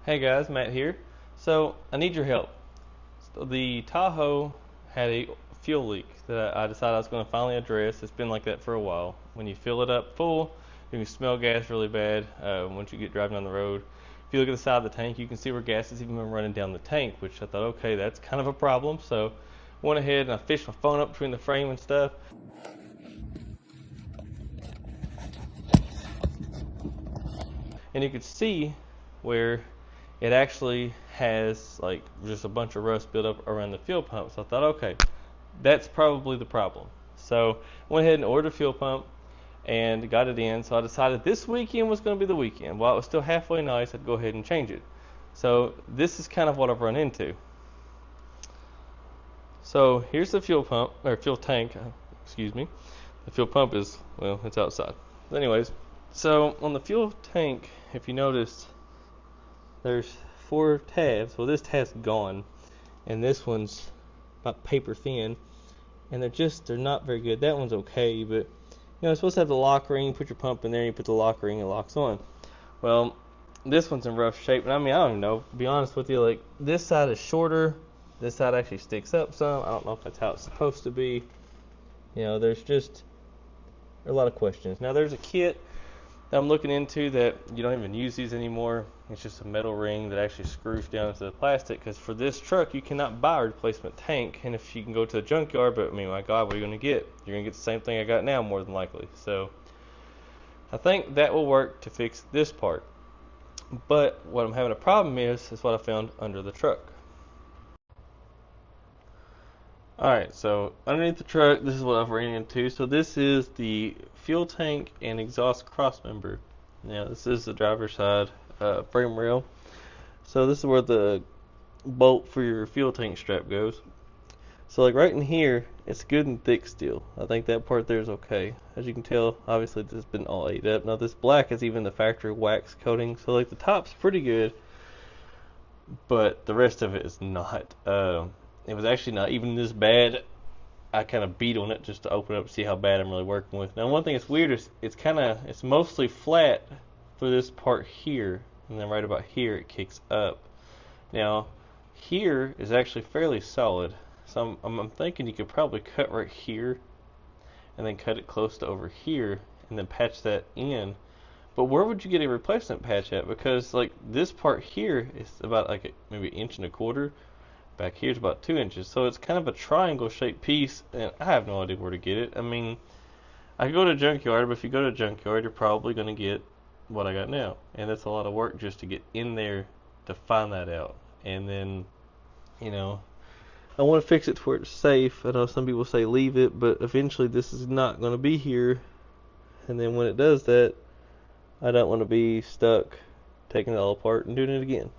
Hey guys, Matt here. So I need your help. So the Tahoe had a fuel leak that I decided I was going to finally address. It's been like that for a while. When you fill it up full, you can smell gas really bad once you get driving down the road. If you look at the side of the tank, you can see where gas has even been running down the tank, which I thought, okay, that's kind of a problem. So I went ahead and I fished my phone up between the frame and stuff, and you could see where it actually has like just a bunch of rust built up around the fuel pump. So I thought, okay, that's probably the problem. So I went ahead and ordered a fuel pump and got it in. So I decided this weekend was going to be the weekend. While it was still halfway nice, I'd go ahead and change it. So this is kind of what I've run into. So here's the fuel pump, or fuel tank, excuse me. The fuel pump is, well, it's outside. Anyways, so on the fuel tank, if you notice, there's 4 tabs. Well, this tab's gone, and this one's about paper thin, and they're not very good. That one's okay, but it's supposed to have the lock ring. You put your pump in there, you put the lock ring, it locks on. Well, this one's in rough shape, and I mean, I don't even know, to be honest with you, like, this side is shorter, this side actually sticks up some. I don't know if that's how it's supposed to be. There's a lot of questions. Now, there's a kit that I'm looking into that you don't even use these anymore. It's just a metal ring that actually screws down into the plastic, because for this truck you cannot buy a replacement tank, and if you can go to a junkyard, but I mean, my God, what are you going to get? You're going to get the same thing I got now, more than likely. So I think that will work to fix this part. But what I'm having a problem is what I found under the truck. Alright, so underneath the truck, this is what I've ran into. So this is the fuel tank and exhaust crossmember. Now this is the driver's side frame rail. So this is where the bolt for your fuel tank strap goes. So like right in here, it's good and thick still. I think that part there is okay. As you can tell, obviously this has been all ate up. Now this black is even the factory wax coating. So like the top's pretty good, but the rest of it is not. It was actually not even this bad. I kind of beat on it just to open it up to see how bad I'm really working with. Now one thing that's weird is it's mostly flat for this part here, and then right about here it kicks up. Now here is actually fairly solid, so I'm thinking you could probably cut right here and then cut it close to over here and then patch that in. But where would you get a replacement patch at? Because like this part here is about like maybe 1.25 inches. Back here is about 2 inches, so it's kind of a triangle shaped piece, and I have no idea where to get it. I mean, I could go to a junkyard, but if you go to a junkyard, you're probably going to get what I got now, and that's a lot of work just to get in there to find that out. And then, I want to fix it to where it's safe. I know some people say leave it, but eventually this is not going to be here, and then when it does that, I don't want to be stuck taking it all apart and doing it again.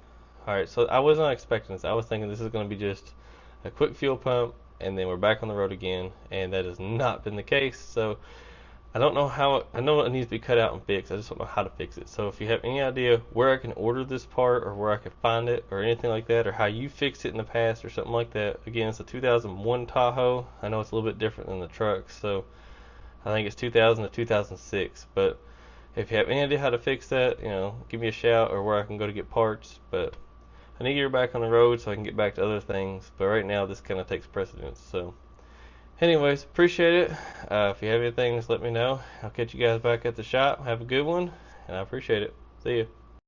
Alright, so I was not expecting this. I was thinking this is going to be just a quick fuel pump and then we're back on the road again, and that has not been the case. So I don't know I know it needs to be cut out and fixed. I just don't know how to fix it. So if you have any idea where I can order this part or where I can find it or anything like that, or how you fixed it in the past or something like that. Again, it's a 2001 Tahoe. I know it's a little bit different than the truck, so I think it's 2000 to 2006, but if you have any idea how to fix that, give me a shout or where I can go to get parts. But I need to get back on the road so I can get back to other things. But right now, this kind of takes precedence. So, anyways, appreciate it. If you have anything, just let me know. I'll catch you guys back at the shop. Have a good one, and I appreciate it. See you.